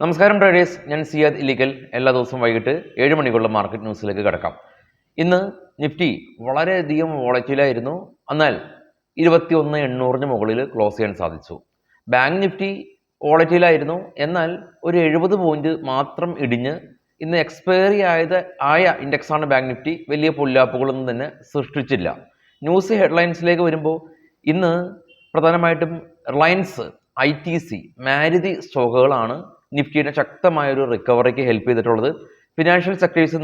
നമസ്കാരം ട്രേഡേഴ്സ്, ഞാൻ സിയാദ് ഇല്ലിക്കൽ. എല്ലാ ദിവസവും വൈകിട്ട് 7 മണിക്കുള്ള മാർക്കറ്റ് ന്യൂസിലേക്ക് കിടക്കാം. ഇന്ന് നിഫ്റ്റി വളരെയധികം വോളറ്റിലായിരുന്നു. എന്നാൽ 21,800 മുകളിൽ ക്ലോസ് ചെയ്യാൻ സാധിച്ചു. ബാങ്ക് നിഫ്റ്റി വോളറ്റിലായിരുന്നു. എന്നാൽ ഒരു 70 പോയിന്റ് മാത്രം ഇടിഞ്ഞ് ഇന്ന് എക്സ്പയറി ആയ ഇൻഡെക്സാണ് ബാങ്ക് നിഫ്റ്റി. വലിയ പൊല്ലാപ്പുകളൊന്നും തന്നെ സൃഷ്ടിച്ചില്ല. ന്യൂസ് ഹെഡ്ലൈൻസിലേക്ക് വരുമ്പോൾ ഇന്ന് പ്രധാനമായിട്ടും റിലയൻസ്, ITC, മാരുതി സ്റ്റോക്കുകളാണ് നിഫ്റ്റിയുടെ ശക്തമായ ഒരു റിക്കവറിക്ക് ഹെൽപ്പ് ചെയ്തിട്ടുള്ളത്. ഫിനാൻഷ്യൽ സെക്ടേഴ്സ്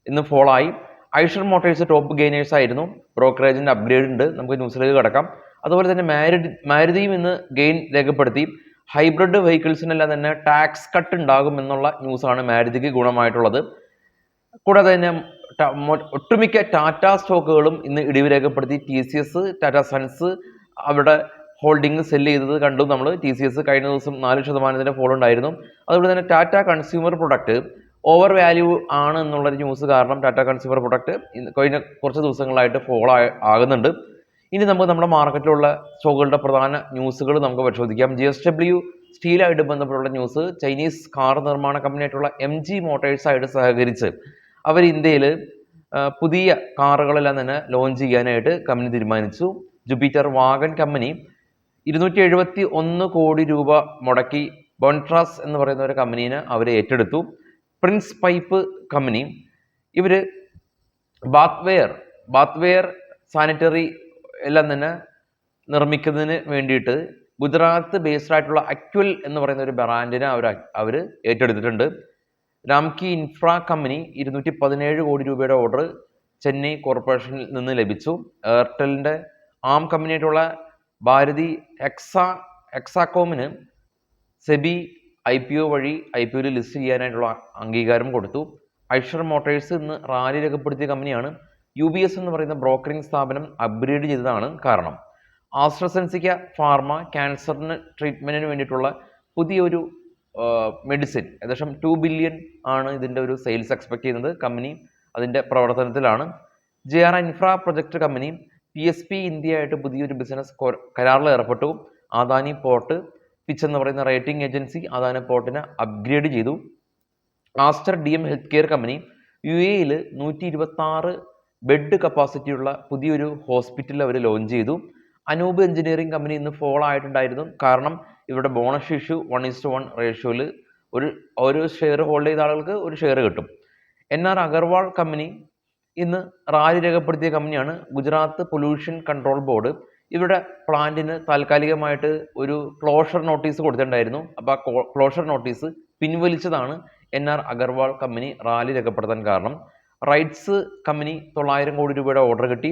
ഇന്ന് ഫോളായി. ഐഷർ മോട്ടോഴ്സ് ടോപ്പ് ഗെയിനേഴ്സ് ആയിരുന്നു. ബ്രോക്കറേജിന്റെ അപ്ഗ്രേഡ് ഉണ്ട്, നമുക്ക് ന്യൂസിലേക്ക് കടക്കാം. അതുപോലെ തന്നെ മാരുതിയും ഇന്ന് ഗെയിൻ രേഖപ്പെടുത്തി. ഹൈബ്രിഡ് വെഹിക്കിൾസിനെല്ലാം തന്നെ ടാക്സ് കട്ട് ഉണ്ടാകും എന്നുള്ള ന്യൂസാണ് മാരുതിക്ക് ഗുണമായിട്ടുള്ളത്. കൂടാതെ തന്നെ ഒട്ടുമിക്ക ടാറ്റ സ്റ്റോക്കുകളും ഇന്ന് ഇടിവ് രേഖപ്പെടുത്തി. TCS, ടാറ്റ സൺസ് അവിടെ ഹോൾഡിംഗ് സെല്ല് ചെയ്തത് കണ്ടു നമ്മൾ. TCS കഴിഞ്ഞ ദിവസം 4% ഫോൾ ഉണ്ടായിരുന്നു. അതുപോലെ തന്നെ Tata consumer product over value ആണ് എന്നുള്ളൊരു ന്യൂസ് കാരണം ടാറ്റ കൺസ്യൂമർ പ്രൊഡക്റ്റ് കഴിഞ്ഞ കുറച്ച് ദിവസങ്ങളായിട്ട് ഫോൾ ആകുന്നുണ്ട്. ഇനി നമുക്ക് നമ്മുടെ മാർക്കറ്റിലുള്ള സ്റ്റോക്കുകളുടെ പ്രധാന ന്യൂസുകൾ നമുക്ക് പരിശോധിക്കാം. JSW സ്റ്റീലായിട്ട് ബന്ധപ്പെട്ടുള്ള ന്യൂസ്. ചൈനീസ് കാർ നിർമ്മാണ കമ്പനിയായിട്ടുള്ള MG മോട്ടോഴ്സ് ആയിട്ട് സഹകരിച്ച് അവർ ഇന്ത്യയിൽ പുതിയ കാറുകളെല്ലാം തന്നെ ലോഞ്ച് ചെയ്യാനായിട്ട് കമ്പനി തീരുമാനിച്ചു. ജുപ്പിറ്റർ വാഗൺ കമ്പനി 271 കോടി രൂപ മുടക്കി ബോൺട്രാസ് എന്ന് പറയുന്ന ഒരു കമ്പനീനെ അവർ ഏറ്റെടുത്തു. പ്രിൻസ് പൈപ്പ് കമ്പനി ഇവർ ബാത്ത്വെയർ സാനിറ്ററി എല്ലാം തന്നെ നിർമ്മിക്കുന്നതിന് വേണ്ടിയിട്ട് ഗുജറാത്ത് ബേസ്ഡ് ആയിട്ടുള്ള അക്വൽ എന്ന് പറയുന്ന ഒരു ബ്രാൻഡിനെ അവർ ഏറ്റെടുത്തിട്ടുണ്ട്. രാംകി ഇൻഫ്ര കമ്പനി 217 കോടി രൂപയുടെ ഓർഡർ ചെന്നൈ കോർപ്പറേഷനിൽ നിന്ന് ലഭിച്ചു. എയർടെലിൻ്റെ ആം കമ്പനിയായിട്ടുള്ള ഭാരതി ഹെക്സാകോമിന് സെബി IPO വഴി IPOയിൽ ലിസ്റ്റ് ചെയ്യാനായിട്ടുള്ള അംഗീകാരം കൊടുത്തു. ഐഷർ മോട്ടോഴ്സ് ഇന്ന് റാലി രേഖപ്പെടുത്തിയ കമ്പനിയാണ്. UBS എന്ന് പറയുന്ന ബ്രോക്കറിംഗ് സ്ഥാപനം അപ്ഗ്രേഡ് ചെയ്തതാണ് കാരണം. ആസ്ട്രസെൻസിക്ക ഫാർമ ക്യാൻസറിന് ട്രീറ്റ്മെന്റിന് വേണ്ടിയിട്ടുള്ള പുതിയൊരു മെഡിസിൻ ഏകദേശം 2 ബില്യൺ ആണ് ഇതിൻ്റെ ഒരു സെയിൽസ് എക്സ്പെക്ട് ചെയ്യുന്നത്. കമ്പനി അതിൻ്റെ പ്രവർത്തനത്തിലാണ്. JR infra project company PSP India ആയിട്ട് പുതിയൊരു ബിസിനസ് കരാറിൽ ഏർപ്പെട്ടു. അദാനി പോർട്ട് ഫിച്ച് എന്ന് പറയുന്ന റേറ്റിംഗ് ഏജൻസി അദാനി പോർട്ടിനെ അപ്ഗ്രേഡ് ചെയ്തു. Aster DM health care company UAEയിൽ 126 ബെഡ് കപ്പാസിറ്റിയുള്ള പുതിയൊരു ഹോസ്പിറ്റൽ അവർ ലോഞ്ച് ചെയ്തു. അനൂപ് എഞ്ചിനീയറിംഗ് കമ്പനി ഇന്ന് ഫോൾ ആയിട്ടുണ്ടായിരുന്നു. കാരണം ഇവരുടെ ബോണസ് ഇഷ്യൂ 1:1 റേഷ്യോയിൽ ഒരു ഷെയർ ഹോൾഡ് ചെയ്ത ആളുകൾക്ക് ഒരു ഷെയർ കിട്ടും. NR അഗർവാൾ കമ്പനി ഇന്ന് റാലി രേഖപ്പെടുത്തിയ കമ്പനിയാണ്. ഗുജറാത്ത് പൊല്യൂഷൻ കൺട്രോൾ ബോർഡ് ഇവരുടെ പ്ലാന്റിന് താൽക്കാലികമായിട്ട് ഒരു ക്ലോഷർ നോട്ടീസ് കൊടുത്തിട്ടുണ്ടായിരുന്നു. അപ്പോൾ ആ ക്ലോഷർ നോട്ടീസ് പിൻവലിച്ചതാണ് NR അഗർവാൾ കമ്പനി റാലി രേഖപ്പെടുത്താൻ കാരണം. റൈറ്റ്സ് കമ്പനി 900 കോടി രൂപയുടെ ഓർഡർ കിട്ടി.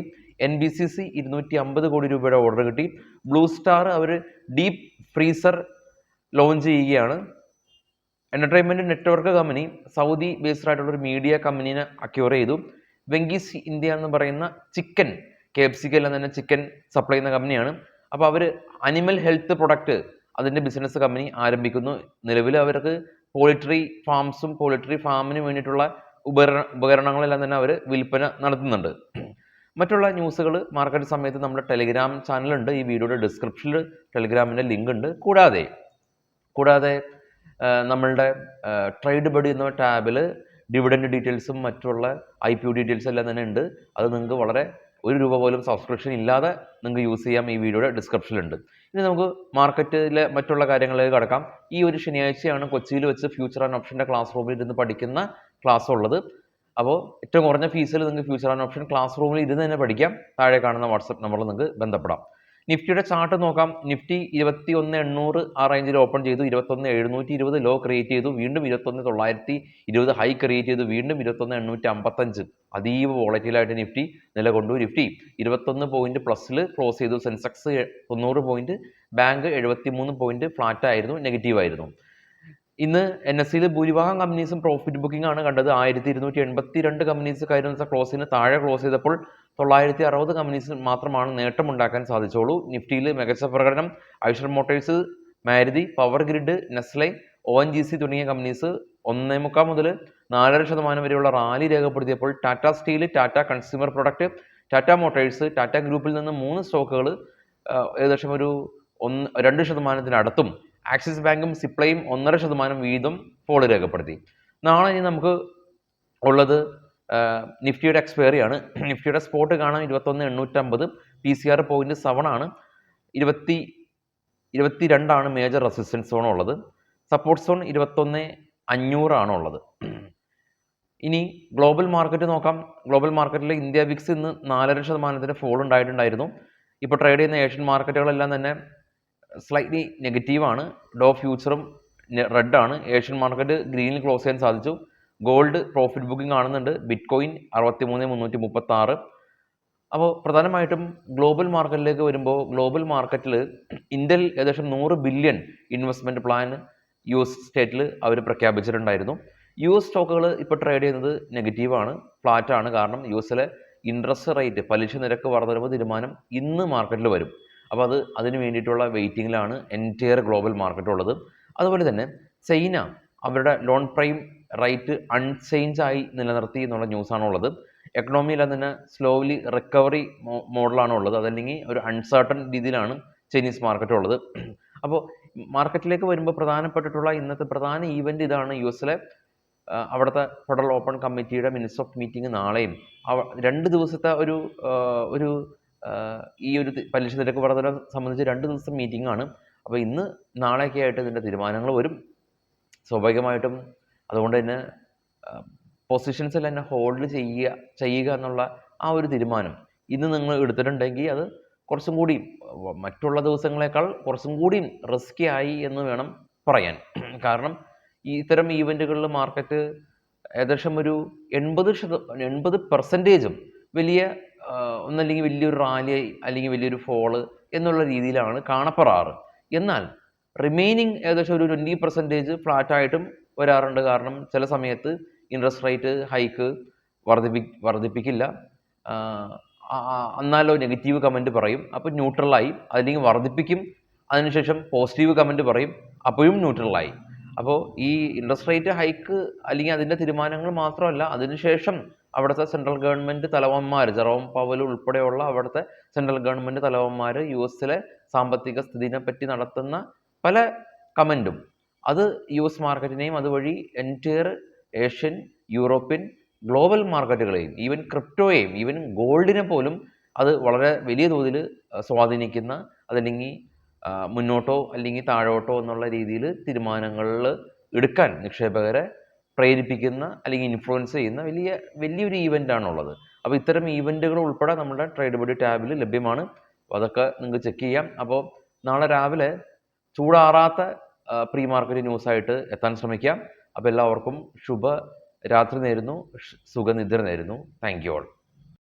NBCC 250 കോടി രൂപയുടെ ഓർഡർ കിട്ടി. ബ്ലൂ സ്റ്റാർ അവർ ഡീപ്പ് ഫ്രീസർ ലോഞ്ച് ചെയ്യുകയാണ്. Entertainment network company Saudi based ആയിട്ടുള്ള ഒരു മീഡിയ കമ്പനീനെ അക്യൂർ ചെയ്തു. വെങ്കീസ് ഇന്ത്യ എന്ന് പറയുന്ന ചിക്കൻ KFC എല്ലാം തന്നെ ചിക്കൻ സപ്ലൈ ചെയ്യുന്ന കമ്പനിയാണ്. അപ്പോൾ അവർ അനിമൽ ഹെൽത്ത് പ്രൊഡക്റ്റ് അതിൻ്റെ ബിസിനസ് കമ്പനി ആരംഭിക്കുന്നു. നിലവിൽ അവർക്ക് പോൾട്രി ഫാംസും പോൾട്രി ഫാമിന് വേണ്ടിയിട്ടുള്ള ഉപകരണങ്ങളെല്ലാം തന്നെ അവർ വിൽപ്പന നടത്തുന്നുണ്ട്. മറ്റുള്ള ന്യൂസുകൾ മാർക്കറ്റ് സമയത്ത് നമ്മുടെ ടെലിഗ്രാം ചാനലുണ്ട്. ഈ വീഡിയോയുടെ ഡിസ്ക്രിപ്ഷനിൽ ടെലിഗ്രാമിൻ്റെ ലിങ്ക് ഉണ്ട്. കൂടാതെ നമ്മളുടെ ട്രേഡ് ബഡി എന്ന ടാബിൽ ഡിവിഡൻഡ് ഡീറ്റെയിൽസും മറ്റുള്ള IPO ഡീറ്റെയിൽസ് എല്ലാം തന്നെ ഉണ്ട്. അത് നിങ്ങൾക്ക് വളരെ ₹1 പോലും സബ്സ്ക്രിപ്ഷൻ ഇല്ലാതെ നിങ്ങൾക്ക് യൂസ് ചെയ്യാം. ഈ വീഡിയോയുടെ ഡിസ്ക്രിപ്ഷനിലുണ്ട്. ഇനി നമുക്ക് മാർക്കറ്റിലെ മറ്റുള്ള കാര്യങ്ങളിലേക്ക് കടക്കാം. ഈ ഒരു ശനിയാഴ്ചയാണ് കൊച്ചിയിൽ വെച്ച് ഫ്യൂച്ചർ ആൻഡ് ഓപ്ഷൻ്റെ ക്ലാസ് റൂമിൽ ഇരുന്ന് പഠിക്കുന്ന ക്ലാസ് ഉള്ളത്. അപ്പോൾ ഏറ്റവും കുറഞ്ഞ ഫീസിൽ നിങ്ങൾക്ക് ഫ്യൂച്ചർ ആൻഡ് ഓപ്ഷൻ ക്ലാസ് റൂമിൽ ഇരുന്ന് തന്നെ പഠിക്കാം. താഴെ കാണുന്ന വാട്സപ്പ് നമ്പറിൽ നിങ്ങൾക്ക് ബന്ധപ്പെടാം. നിഫ്റ്റിയുടെ ചാർട്ട് നോക്കാം. നിഫ്റ്റി 21,800 ആ റേഞ്ചിൽ ഓപ്പൺ ചെയ്തു. 21,720 ലോ ക്രിയേറ്റ് ചെയ്തു. വീണ്ടും 21,920 ഹൈ ക്രിയേറ്റ് ചെയ്തു. വീണ്ടും 21,855 അതീവ വോളറ്റിലായിട്ട് നിഫ്റ്റി നിലകൊണ്ടു. നിഫ്റ്റി 21 പോയിന്റ് പ്ലസിൽ ക്ലോസ് ചെയ്തു. Sensex 90 point, bank 73 point flat ആയിരുന്നു, നെഗറ്റീവ് ആയിരുന്നു. ഇന്ന് NSEയിൽ ഭൂരിഭാഗം കമ്പനീസും പ്രോഫിറ്റ് ബുക്കിംഗ് ആണ് കണ്ടത്. 1282 കമ്പനീസ് കഴിഞ്ഞ ക്ലോസിന് താഴെ ക്ലോസ് ചെയ്തപ്പോൾ 960 കമ്പനീസിൽ മാത്രമാണ് നേട്ടമുണ്ടാക്കാൻ സാധിച്ചുള്ളൂ. നിഫ്റ്റിയിൽ മികച്ച പ്രകടനം Eicher motors, Maruti, power grid, Nestle, ONGC തുടങ്ങിയ കമ്പനീസ് 1.25 മുതൽ 4.5% വരെയുള്ള റാലി രേഖപ്പെടുത്തിയപ്പോൾ Tata steel, Tata consumer product, Tata motors, Tata ഗ്രൂപ്പിൽ നിന്ന് 3 സ്റ്റോക്കുകൾ ഏകദേശം ഒരു 2% ആക്സിസ് ബാങ്കും സിപ്ലയും 1.5% വീതം ഫോൾ രേഖപ്പെടുത്തി. നാളെ ഇനി നമുക്ക് ഉള്ളത് നിഫ്റ്റിയുടെ എക്സ്പയറി ആണ്. നിഫ്റ്റിയുടെ സ്പോട്ട് കാണാൻ 21,850, PCR 0.7 ആണ്. 22 മേജർ റെസിസ്റ്റൻസ് സോൺ ഉള്ളത്. സപ്പോർട്ട് സോൺ 21,500 ആണ് ഉള്ളത്. ഇനി ഗ്ലോബൽ മാർക്കറ്റ് നോക്കാം. ഗ്ലോബൽ മാർക്കറ്റിൽ ഇന്ത്യ വിക്സ് ഇന്ന് 4.5% ഫോൾ ഉണ്ടായിട്ടുണ്ടായിരുന്നു. ഇപ്പോൾ ട്രേഡ് ചെയ്യുന്ന ഏഷ്യൻ മാർക്കറ്റുകളെല്ലാം തന്നെ സ്ലൈറ്റ്ലി നെഗറ്റീവാണ്. ഡോ ഫ്യൂച്ചറും റെഡ് ആണ്. ഏഷ്യൻ മാർക്കറ്റ് ഗ്രീനിൽ ക്ലോസ് ചെയ്യാൻ സാധിച്ചു. ഗോൾഡ് പ്രോഫിറ്റ് ബുക്കിംഗ് കാണുന്നുണ്ട്. ബിറ്റ്കോയിൻ 63,336. അപ്പോൾ പ്രധാനമായിട്ടും ഗ്ലോബൽ മാർക്കറ്റിലേക്ക് വരുമ്പോൾ ഗ്ലോബൽ മാർക്കറ്റിൽ ഇന്ത്യയിൽ ഏകദേശം 100 ബില്യൺ ഇൻവെസ്റ്റ്മെൻറ്റ് പ്ലാൻ US സ്റ്റേറ്റിൽ അവർ പ്രഖ്യാപിച്ചിട്ടുണ്ടായിരുന്നു. US സ്റ്റോക്കുകൾ ഇപ്പോൾ ട്രേഡ് ചെയ്യുന്നത് നെഗറ്റീവാണ്, ഫ്ലാറ്റാണ്. കാരണം US ഇൻട്രസ്റ്റ് റേറ്റ് പലിശ നിരക്ക് വർധനവ് തീരുമാനം ഇന്ന് മാർക്കറ്റിൽ വരും. അപ്പോൾ അതിന് വേണ്ടിയിട്ടുള്ള വെയിറ്റിങ്ങിലാണ് എൻറ്റയർ ഗ്ലോബൽ മാർക്കറ്റ് ഉള്ളത്. അതുപോലെ തന്നെ ചൈന അവരുടെ ലോൺ പ്രൈം റേറ്റ് അൺചേഞ്ച് ആയി നിലനിർത്തി എന്നുള്ള ന്യൂസാണ് ഉള്ളത്. എക്കണോമിയെല്ലാം തന്നെ സ്ലോലി റിക്കവറി മോഡലാണ് ഉള്ളത്. അതല്ലെങ്കിൽ ഒരു അൺസർട്ടൺ രീതിയിലാണ് ചൈനീസ് മാർക്കറ്റ് ഉള്ളത്. അപ്പോൾ മാർക്കറ്റിലേക്ക് വരുമ്പോൾ പ്രധാനപ്പെട്ടിട്ടുള്ള ഇന്നത്തെ പ്രധാന ഈവൻറ്റ് ഇതാണ്. US അവിടുത്തെ ഫെഡറൽ ഓപ്പൺ കമ്മിറ്റിയുടെ മിനിറ്റ്സ് ഓഫ് മീറ്റിംഗ് നാളെയും 2 ദിവസത്തെ ഈ ഒരു പലിശ നിരക്ക് വർധന സംബന്ധിച്ച് 2 ദിവസം മീറ്റിംഗ് ആണ്. അപ്പോൾ ഇന്ന് നാളെയൊക്കെ ആയിട്ട് ഇതിൻ്റെ തീരുമാനങ്ങൾ വരും സ്വാഭാവികമായിട്ടും. അതുകൊണ്ട് തന്നെ പൊസിഷൻസ് എല്ലാം തന്നെ ഹോൾഡ് ചെയ്യുക എന്നുള്ള ആ ഒരു തീരുമാനം ഇന്ന് നിങ്ങൾ എടുത്തിട്ടുണ്ടെങ്കിൽ അത് കുറച്ചും കൂടി മറ്റുള്ള ദിവസങ്ങളെക്കാൾ കുറച്ചും കൂടി റിസ്കി ആയി എന്ന് വേണം പറയാൻ. കാരണം ഇത്തരം ഈവൻറ്റുകളിൽ മാർക്കറ്റ് ഏകദേശം ഒരു 80% വലിയ ഒന്നല്ലെങ്കിൽ വലിയൊരു റാലി അല്ലെങ്കിൽ വലിയൊരു ഫോള് എന്നുള്ള രീതിയിലാണ് കാണപ്പെടാറ്. എന്നാൽ റിമൈനിങ് ഏകദേശം ഒരു 20% ഫ്ലാറ്റായിട്ടും വരാറുണ്ട്. കാരണം ചില സമയത്ത് ഇൻട്രസ്റ്റ് റേറ്റ് ഹൈക്ക് വർദ്ധിപ്പിക്കില്ല, എന്നാലോ നെഗറ്റീവ് കമൻറ്റ് പറയും, അപ്പോൾ ന്യൂട്രലായി. അല്ലെങ്കിൽ വർദ്ധിപ്പിക്കും, അതിനുശേഷം പോസിറ്റീവ് കമൻറ്റ് പറയും, അപ്പോഴും ന്യൂട്രലായി. അപ്പോൾ ഈ ഇൻട്രസ്റ്റ് റേറ്റ് ഹൈക്ക് അല്ലെങ്കിൽ അതിൻ്റെ തീരുമാനങ്ങൾ മാത്രമല്ല, അതിനുശേഷം അവിടുത്തെ സെൻട്രൽ ഗവൺമെൻറ് തലവന്മാർ, ജെറോം പവൽ ഉൾപ്പെടെയുള്ള അവിടുത്തെ സെൻട്രൽ ഗവൺമെൻറ് തലവന്മാർ US സാമ്പത്തിക സ്ഥിതിനെ പറ്റി നടത്തുന്ന പല കമൻറ്റും അത് US മാർക്കറ്റിനെയും അതുവഴി എൻറ്റയർ ഏഷ്യൻ, യൂറോപ്യൻ, ഗ്ലോബൽ മാർക്കറ്റുകളെയും ഈവൻ ക്രിപ്റ്റോയെയും ഈവൻ ഗോൾഡിനെ പോലും അത് വളരെ വലിയ തോതിൽ സ്വാധീനിക്കുന്ന, അതല്ലെങ്കിൽ മുന്നോട്ടോ അല്ലെങ്കിൽ താഴോട്ടോ എന്നുള്ള രീതിയിൽ തീരുമാനങ്ങളിൽ എടുക്കാൻ നിക്ഷേപകരെ പ്രേരിപ്പിക്കുന്ന അല്ലെങ്കിൽ ഇൻഫ്ലുവൻസ് ചെയ്യുന്ന വലിയൊരു ഈവൻ്റാണുള്ളത്. അപ്പോൾ ഇത്തരം ഈവൻറ്റുകൾ ഉൾപ്പെടെ നമ്മുടെ ട്രേഡബിൾ ടാബിൽ ലഭ്യമാണ്. അപ്പോൾ അതൊക്കെ നിങ്ങൾക്ക് ചെക്ക് ചെയ്യാം. അപ്പോൾ നാളെ രാവിലെ ചൂടാറാത്ത പ്രീ മാർക്കറ്റ് ന്യൂസായിട്ട് എത്താൻ ശ്രമിക്കാം. അപ്പോൾ എല്ലാവർക്കും ശുഭ രാത്രി നേരുന്നു, സുഖനിദ്ര നേരുന്നു. Thank you all.